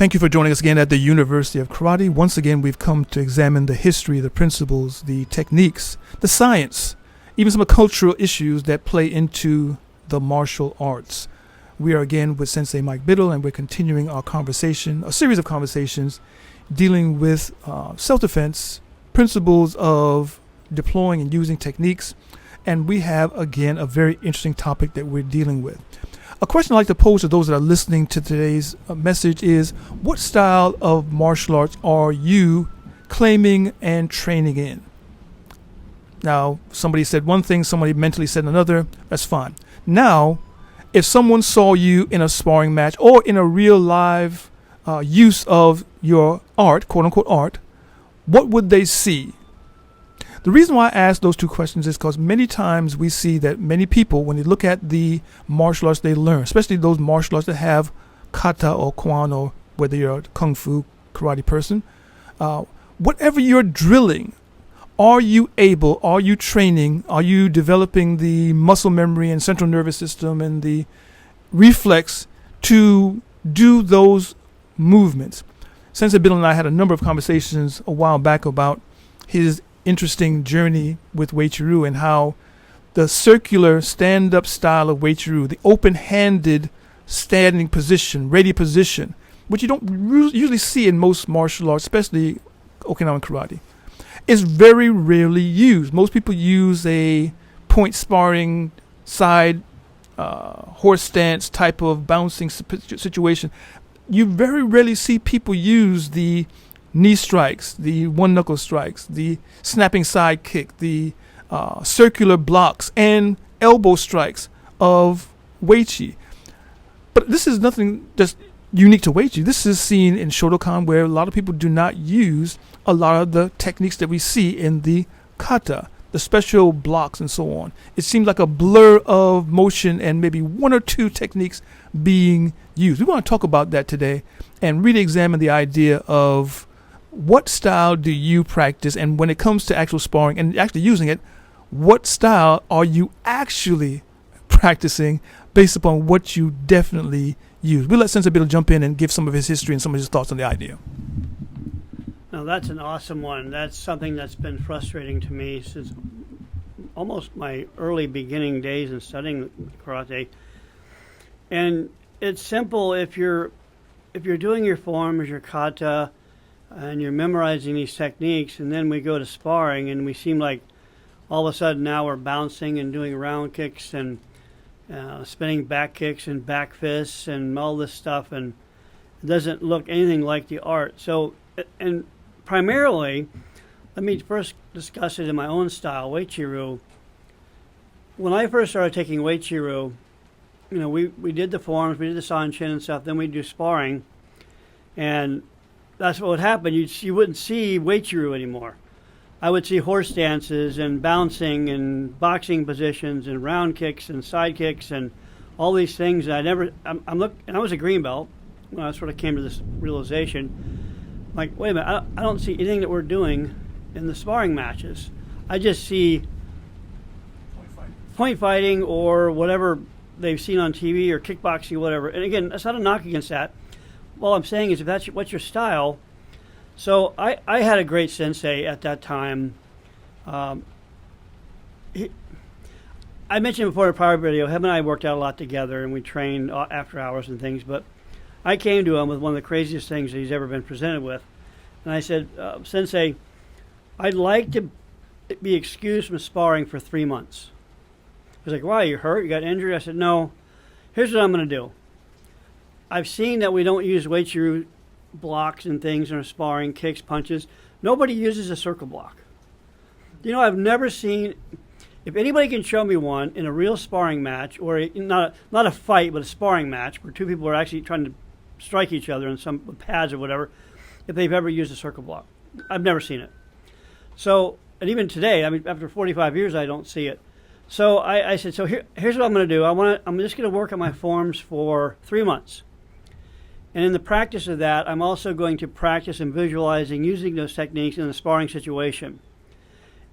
Thank you for joining us again at the University of Karate. Once again, we've come to examine the history, the principles, the techniques, the science, even some of the cultural issues that play into the martial arts. We are again with Sensei Mike Biddle, and we're continuing our conversation, a series of conversations dealing with self-defense, principles of deploying and using techniques. And we have, again, a very interesting topic that we're dealing with. A question I'd like to pose to those that are listening to today's message is, what style of martial arts are you claiming and training in? Now, somebody said one thing, somebody mentally said another. That's fine. Now, if someone saw you in a sparring match or in a real live use of your art, quote-unquote art, what would they see? The reason why I ask those two questions is because many times we see that many people, when they look at the martial arts they learn, especially those martial arts that have kata or kwan, or whether you're a kung fu karate person, whatever you're drilling, are you training, are you developing the muscle memory and central nervous system and the reflex to do those movements? Sensei Bill and I had a number of conversations a while back about his interesting journey with Uechi-ryu and how the circular stand-up style of Uechi-ryu, the open-handed standing position, ready position, which you don't usually see in most martial arts, especially Okinawan karate, is very rarely used. Most people use a point sparring, side horse stance type of bouncing situation. You very rarely see people use the knee strikes, the one knuckle strikes, the snapping side kick, the circular blocks and elbow strikes of Uechi. But this is nothing just unique to Uechi. This is seen in Shotokan, where a lot of people do not use a lot of the techniques that we see in the kata, the special blocks and so on. It seems like a blur of motion and maybe one or two techniques being used. We want to talk about that today and really examine the idea of what style do you practice, and when it comes to actual sparring and actually using it, what style are you actually practicing based upon what you definitely use? We'll let Sensei Bill jump in and give some of his history and some of his thoughts on the idea. Now, that's an awesome one. That's something that's been frustrating to me since almost my early beginning days in studying karate. And it's simple. If you're doing your forms, your kata, and you're memorizing these techniques, and then we go to sparring, and we seem like all of a sudden now we're bouncing and doing round kicks and spinning back kicks and back fists and all this stuff, and it doesn't look anything like the art. So, and primarily, let me first discuss it in my own style, Uechi-ryu. When I first started taking Uechi-ryu, we did the forms, we did the sanchin and stuff, then we'd do sparring, and that's what would happen. You wouldn't see Uechi-ryu anymore. I would see horse dances and bouncing and boxing positions and round kicks and side kicks and all these things. And I was a green belt when I sort of came to this realization. Like, wait a minute, I don't see anything that we're doing in the sparring matches. I just see point fighting or whatever they've seen on TV or kickboxing or whatever. And again, that's not a knock against that. All I'm saying is, if that's what's your style. So I had a great sensei at that time. I mentioned before in a prior video, him and I worked out a lot together, and we trained after hours and things. But I came to him with one of the craziest things that he's ever been presented with. And I said, Sensei, I'd like to be excused from sparring for 3 months. He was like, why, you hurt? You got injured? I said, no. Here's what I'm going to do. I've seen that we don't use Uechi-ryu blocks and things in our sparring, kicks, punches. Nobody uses a circle block. I've never seen, if anybody can show me one in a real sparring match, or not a fight, but a sparring match, where two people are actually trying to strike each other in some pads or whatever, if they've ever used a circle block. I've never seen it. So, and even today, after 45 years, I don't see it. So I said, so here's what I'm going to do. I'm just going to work on my forms for 3 months. And in the practice of that, I'm also going to practice and visualizing using those techniques in the sparring situation.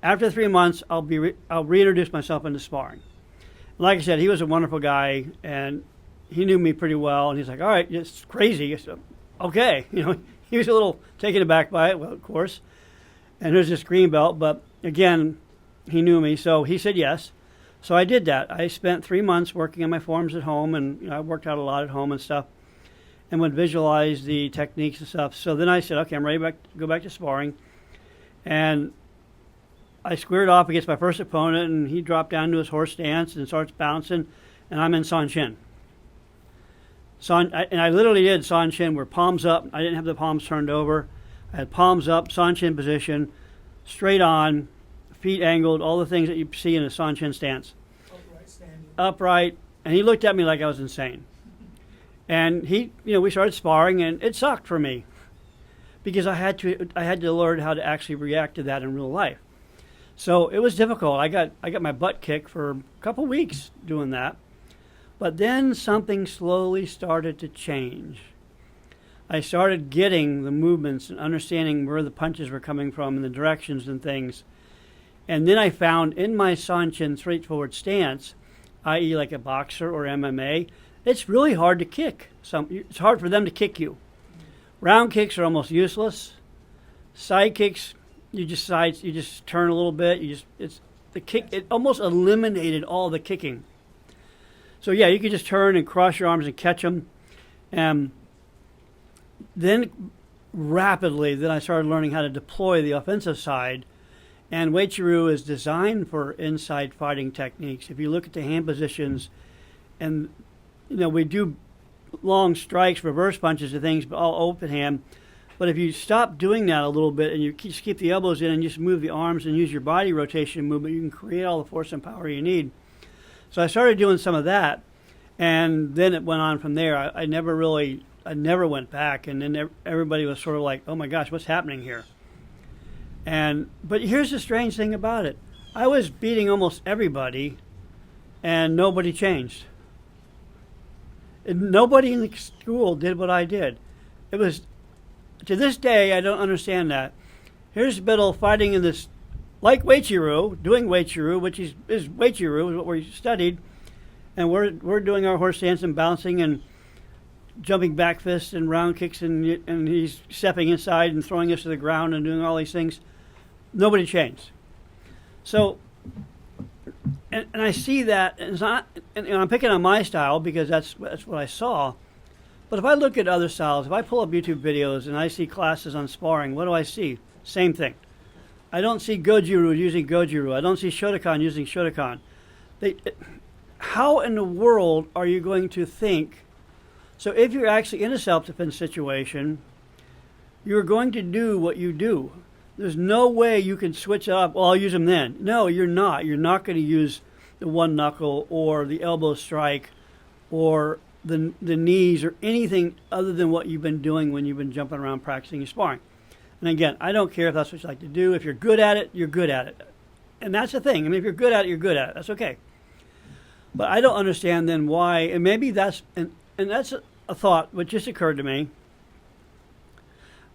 After 3 months, I'll reintroduce myself into sparring. Like I said, he was a wonderful guy, and he knew me pretty well. And he's like, all right, it's crazy. okay. He was a little taken aback by it, well, of course. And there's this green belt, but again, he knew me, so he said yes. So I did that. I spent 3 months working on my forms at home, and I worked out a lot at home and stuff, and would visualize the techniques and stuff. So then I said, okay, I'm ready to go back to sparring. And I squared off against my first opponent, and he dropped down to his horse stance and starts bouncing, and I'm in Sanshin. And I literally did Sanshin where palms up. I didn't have the palms turned over. I had palms up, Sanshin position, straight on, feet angled, all the things that you see in a Sanshin stance. Upright, standing. Upright. And he looked at me like I was insane. And we started sparring, and it sucked for me because I had to learn how to actually react to that in real life. So it was difficult. I got my butt kicked for a couple weeks doing that. But then something slowly started to change. I started getting the movements and understanding where the punches were coming from and the directions and things. And then I found in my Sanshin straightforward stance, i.e. like a boxer or MMA, it's really hard to kick. It's hard for them to kick you. Round kicks are almost useless. Side kicks, you just turn a little bit. It almost eliminated all the kicking. So yeah, you could just turn and cross your arms and catch them. And then rapidly, I started learning how to deploy the offensive side. And Uechi-ryu is designed for inside fighting techniques. If you look at the hand positions, and we do long strikes, reverse punches and things, but all open hand. But if you stop doing that a little bit and you just keep the elbows in and just move the arms and use your body rotation movement, you can create all the force and power you need. So I started doing some of that, and then it went on from there. I never went back, and then everybody was sort of like, oh my gosh, what's happening here? But here's the strange thing about it. I was beating almost everybody, and nobody changed. And nobody in the school did what I did. It was, to this day, I don't understand that. Here's Biddle fighting in this, like Uechi-ryu, doing Uechi-ryu, which is Uechi-ryu, is what we studied, and we're doing our horse stance and bouncing and jumping back fists and round kicks, and he's stepping inside and throwing us to the ground and doing all these things. Nobody changed. So, and I see that, and it's not, and I'm picking on my style because that's what I saw. But if I look at other styles, if I pull up YouTube videos and I see classes on sparring, what do I see? Same thing. I don't see Goju-ryu using Goju-ryu. I don't see Shotokan using Shotokan. How in the world are you going to think? So if you're actually in a self-defense situation, you're going to do what you do. There's no way you can switch it up. Well, I'll use them then. No, you're not. You're not going to use the one knuckle or the elbow strike or the knees or anything other than what you've been doing when you've been jumping around practicing your sparring. And again, I don't care if that's what you like to do. If you're good at it, you're good at it. And that's the thing. I mean, if you're good at it, you're good at it. That's okay. But I don't understand then why, and maybe that's, and that's a thought which just occurred to me.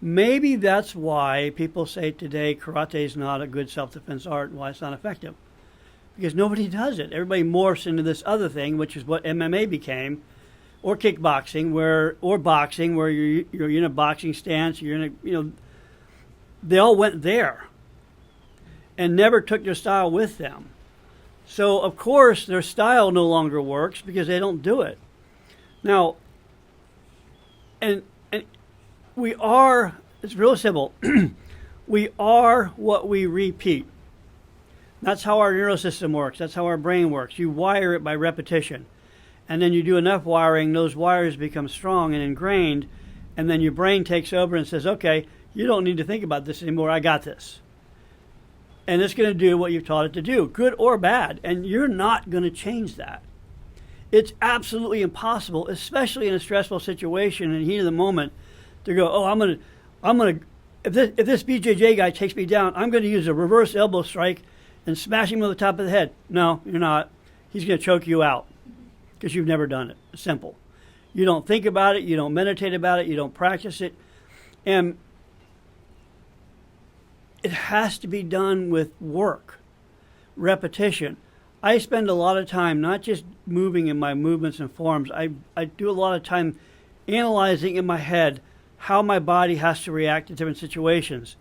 Maybe that's why people say today karate is not a good self-defense art and why it's not effective. Because nobody does it. Everybody morphs into this other thing, which is what MMA became, or kickboxing, or boxing, where you're in a boxing stance, you're in a, they all went there and never took their style with them. So, of course, their style no longer works because they don't do it. Now, and we are, it's real simple, we are what we repeat. That's how our neural system works. That's how our brain works. You wire it by repetition. And then you do enough wiring, those wires become strong and ingrained, and then your brain takes over and says, okay, you don't need to think about this anymore, I got this. And it's going to do what you've taught it to do, good or bad, and you're not going to change that. It's absolutely impossible, especially in a stressful situation in the heat of the moment, to go, oh, I'm gonna, if this BJJ guy takes me down, I'm going to use a reverse elbow strike and smash him on the top of the head. No, you're not. He's going to choke you out because you've never done it. It's simple. You don't think about it. You don't meditate about it. You don't practice it. And it has to be done with work, repetition. I spend a lot of time not just moving in my movements and forms. I do a lot of time analyzing in my head how my body has to react to different situations.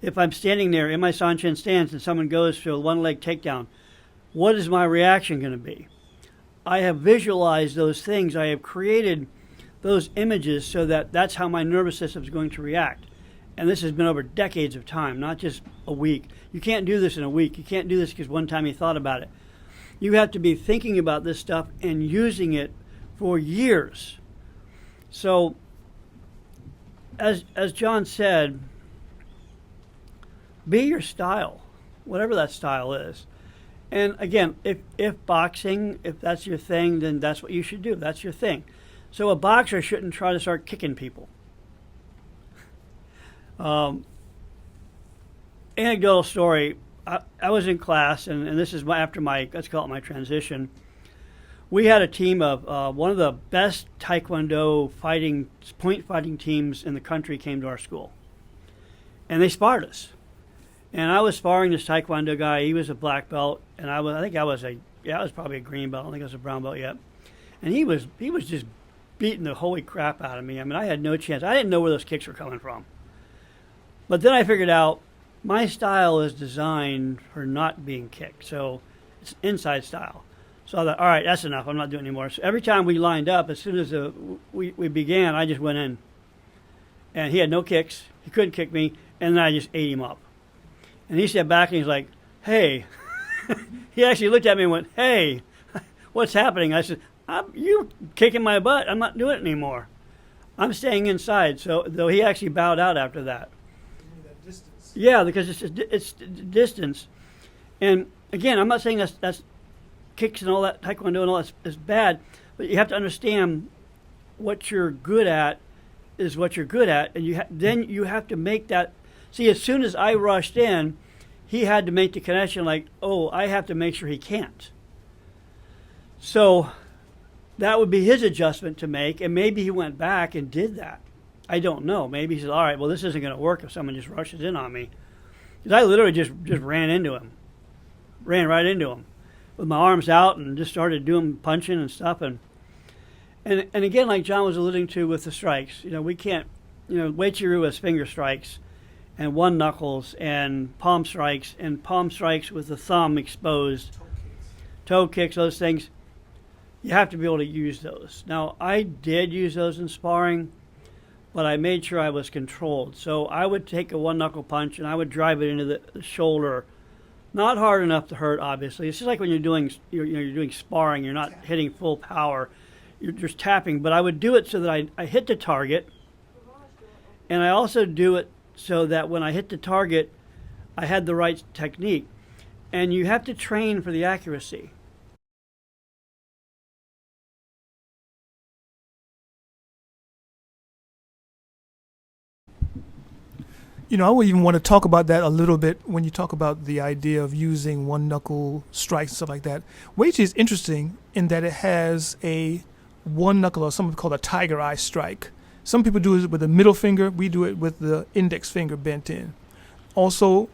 If I'm standing there in my Sanchin stance and someone goes for a one-leg takedown, what is my reaction going to be? I have visualized those things. I have created those images so that that's how my nervous system is going to react. And this has been over decades of time, not just a week. You can't do this in a week. You can't do this because one time you thought about it. You have to be thinking about this stuff and using it for years. So, as John said, be your style, whatever that style is. And again, if boxing, if that's your thing, then that's what you should do. That's your thing. So a boxer shouldn't try to start kicking people. Anecdotal story. I was in class, and this is after my, let's call it my transition. We had a team of one of the best Taekwondo point fighting teams in the country came to our school. And they sparred us. And I was sparring this Taekwondo guy. He was a black belt, and I was probably a green belt. I don't think I was a brown belt yet. And he was just beating the holy crap out of me. I mean, I had no chance. I didn't know where those kicks were coming from. But then I figured out my style is designed for not being kicked. So it's inside style. So I thought, all right, that's enough. I'm not doing it anymore. So every time we lined up, as soon as we began, I just went in. And he had no kicks. He couldn't kick me. And then I just ate him up. And he stepped back and he's like, hey. He actually looked at me and went, hey, what's happening? I said, you're kicking my butt. I'm not doing it anymore. I'm staying inside. So though he actually bowed out after that. That distance. Yeah, because it's distance. And again, I'm not saying that's kicks and all that, Taekwondo and all that is bad, but you have to understand what you're good at is what you're good at, and then you have to make that. See, as soon as I rushed in, he had to make the connection like, oh, I have to make sure he can't. So that would be his adjustment to make, and maybe he went back and did that. I don't know. Maybe he said, all right, well, this isn't going to work if someone just rushes in on me. Because I literally just ran into him. Ran right into him with my arms out and just started doing punching and stuff. And again, like John was alluding to with the strikes, we can't, Uechi-ryu has finger strikes and one knuckles and palm strikes with the thumb exposed, toe kicks, those things. You have to be able to use those. Now, I did use those in sparring, but I made sure I was controlled. So I would take a one knuckle punch and I would drive it into the shoulder. Not hard enough to hurt, obviously. It's just like when you're doing sparring, you're not hitting full power. You're just tapping. But I would do it so that I hit the target, and I also do it so that when I hit the target, I had the right technique. And you have to train for the accuracy. I would even want to talk about that a little bit when you talk about the idea of using one knuckle strikes and stuff like that. Uechi is interesting in that it has a one knuckle, or something called a tiger eye strike. Some people do it with the middle finger. We do it with the index finger bent in. Also,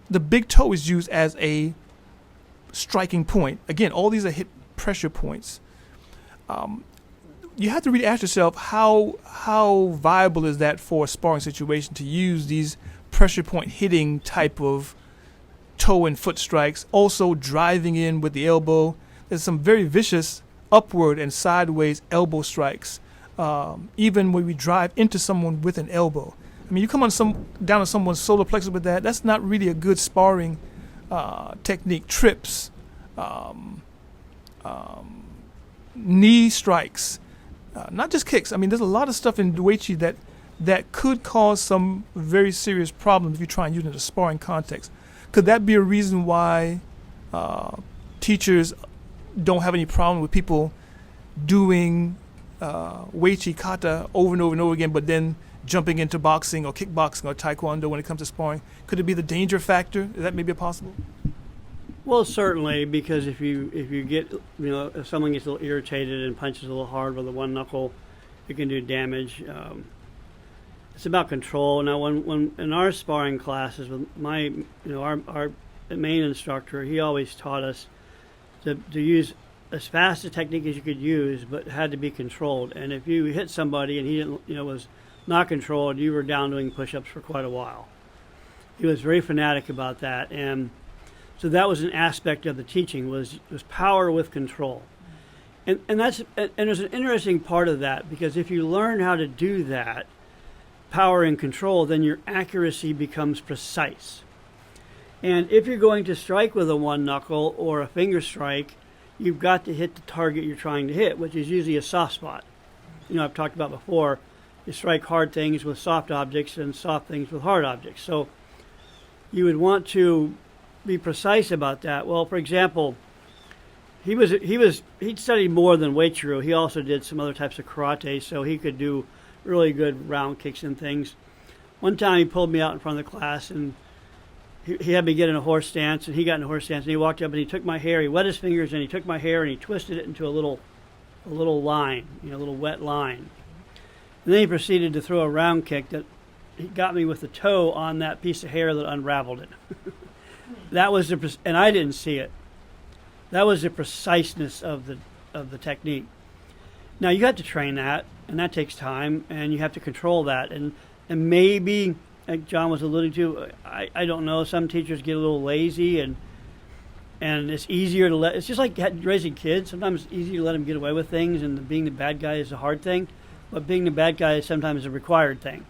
the big toe is used as a striking point. Again, all these are hit pressure points. You have to really ask yourself how viable is that for a sparring situation to use these pressure point hitting type of toe and foot strikes. Also driving in with the elbow. There's some very vicious upward and sideways elbow strikes. Even when we drive into someone with an elbow. I mean, you come down on someone's solar plexus with that. That's not really a good sparring technique. Trips, knee strikes. Not just kicks. I mean, there's a lot of stuff in Uechi that could cause some very serious problems if you try and use it in a sparring context. Could that be a reason why teachers don't have any problem with people doing Uechi kata over and over and over again, but then jumping into boxing or kickboxing or taekwondo when it comes to sparring? Could it be the danger factor? Is that maybe possible? Well, certainly, because if you get, if someone gets a little irritated and punches a little hard with a one knuckle, it can do damage. It's about control. Now, when in our sparring classes with our main instructor, he always taught us to use as fast a technique as you could use, but it had to be controlled. And if you hit somebody and he didn't, was not controlled, you were down doing push-ups for quite a while. He was very fanatic about that, and so that was an aspect of the teaching was power with control. And there's an interesting part of that, because if you learn how to do that, power and control, then your accuracy becomes precise. And if you're going to strike with a one knuckle or a finger strike, you've got to hit the target you're trying to hit, which is usually a soft spot. I've talked about before, you strike hard things with soft objects and soft things with hard objects. So you would want to be precise about that. Well, for example, he'd studied more than Uechi-ryu. He also did some other types of karate, so he could do really good round kicks and things. One time he pulled me out in front of the class, and he had me get in a horse stance, and he got in a horse stance, and he walked up and he took my hair, he wet his fingers, and he took my hair and he twisted it into a little line, a little wet line. And then he proceeded to throw a round kick that he got me with the toe on that piece of hair that unraveled it. That was and I didn't see it. That was the preciseness of the technique. Now you have to train that, and that takes time, and you have to control that, and maybe, like John was alluding to, I don't know. Some teachers get a little lazy, and it's easier to it's just like raising kids. Sometimes it's easier to let them get away with things, and being the bad guy is a hard thing, but being the bad guy is sometimes a required thing.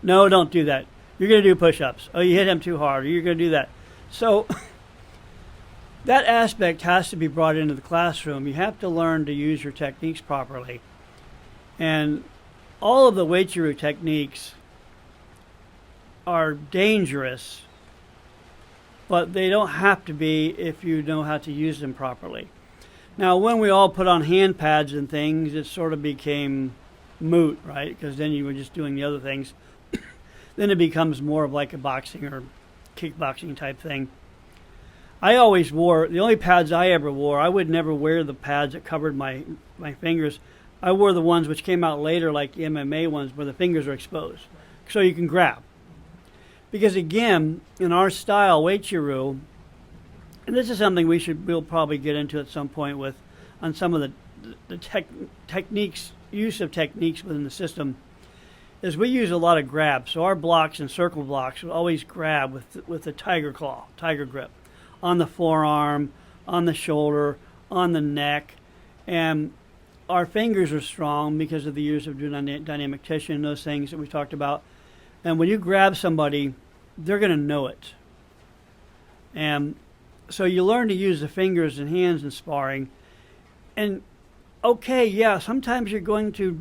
No, don't do that. You're going to do push-ups. Oh, you hit him too hard, or you're going to do that. So that aspect has to be brought into the classroom. You have to learn to use your techniques properly. And all of the Uechi-ryu techniques are dangerous, but they don't have to be if you know how to use them properly. Now, when we all put on hand pads and things, it sort of became moot, right? Because then you were just doing the other things. Then it becomes more of like a boxing or kickboxing type thing. I always wore, the only pads I ever wore, I would never wear the pads that covered my fingers. I wore the ones which came out later, like the MMA ones, where the fingers are exposed, so you can grab. Because again, in our style, Uechi-ryu, and this is something we'll probably get into at some point on some of the techniques, use of techniques within the system, is we use a lot of grabs. So our blocks and circle blocks will always grab with the tiger claw, tiger grip, on the forearm, on the shoulder, on the neck, and our fingers are strong because of the years of doing dynamic tissue and those things that we talked about. And when you grab somebody, they're going to know it. And so you learn to use the fingers and hands in sparring. And okay, yeah, sometimes you're going to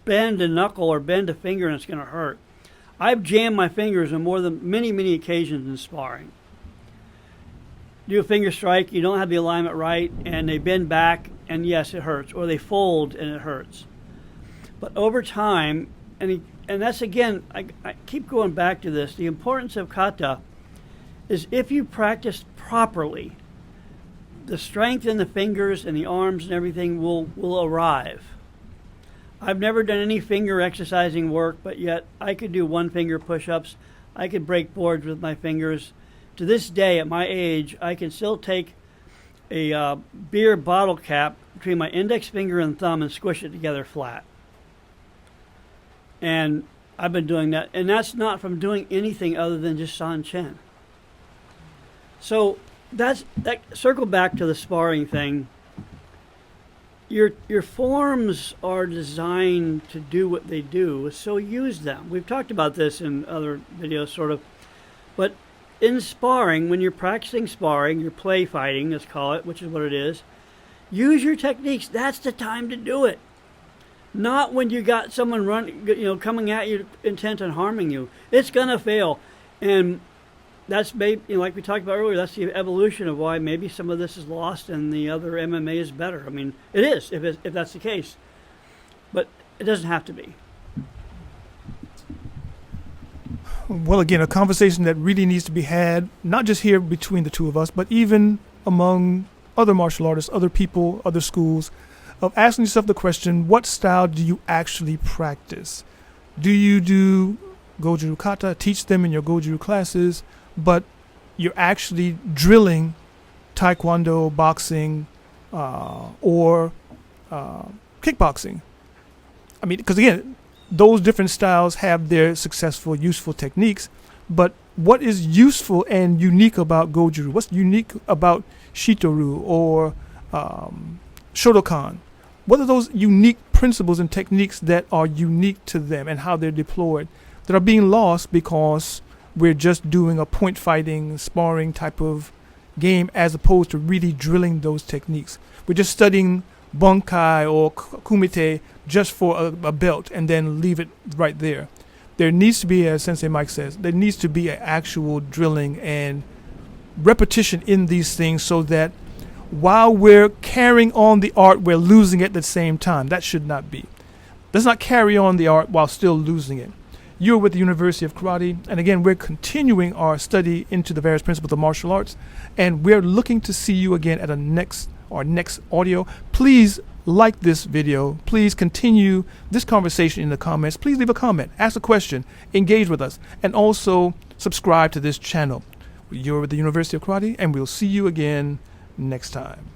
bend a knuckle or bend a finger and it's going to hurt. I've jammed my fingers on many occasions in sparring. Do a finger strike, you don't have the alignment right, and they bend back, and yes, it hurts. Or they fold, and it hurts. But over time, and that's again, I keep going back to this, the importance of kata is if you practice properly, the strength in the fingers and the arms and everything will arrive. I've never done any finger exercising work, but yet I could do one finger push-ups. I could break boards with my fingers. To this day, at my age, I can still take a beer bottle cap between my index finger and thumb and squish it together flat. And I've been doing that. And that's not from doing anything other than just San Chen. So that circle back to the sparring thing. Your forms are designed to do what they do, so use them. We've talked about this in other videos, sort of. But in sparring, when you're practicing sparring, you're play fighting, let's call it, which is what it is, use your techniques. That's the time to do it. Not when you got someone coming at you intent on harming you. It's going to fail. And that's maybe, like we talked about earlier, that's the evolution of why maybe some of this is lost and the other MMA is better. I mean, it is, if that's the case. But it doesn't have to be. Well, again, a conversation that really needs to be had, not just here between the two of us, but even among other martial artists, other people, other schools, of asking yourself the question, what style do you actually practice? Do you do Goju kata, teach them in your Goju classes, but you're actually drilling taekwondo, boxing, or kickboxing? I mean, because again, those different styles have their successful, useful techniques, but what is useful and unique about Goju-ryu? What's unique about Shito-ryu or Shotokan? What are those unique principles and techniques that are unique to them and how they're deployed that are being lost because we're just doing a point fighting, sparring type of game as opposed to really drilling those techniques? We're just studying Bunkai or Kumite just for a belt and then leave it right there. There needs to be, as Sensei Mike says, there needs to be an actual drilling and repetition in these things so that while we're carrying on the art, we're losing it at the same time. That should not be. Let's not carry on the art while still losing it. You're with the University of Karate, and again, we're continuing our study into the various principles of martial arts, and we're looking to see you again at our next audio. Please like this video. Please continue this conversation in the comments. Please leave a comment, ask a question, engage with us, and also subscribe to this channel. You're with the University of Karate, and we'll see you again next time.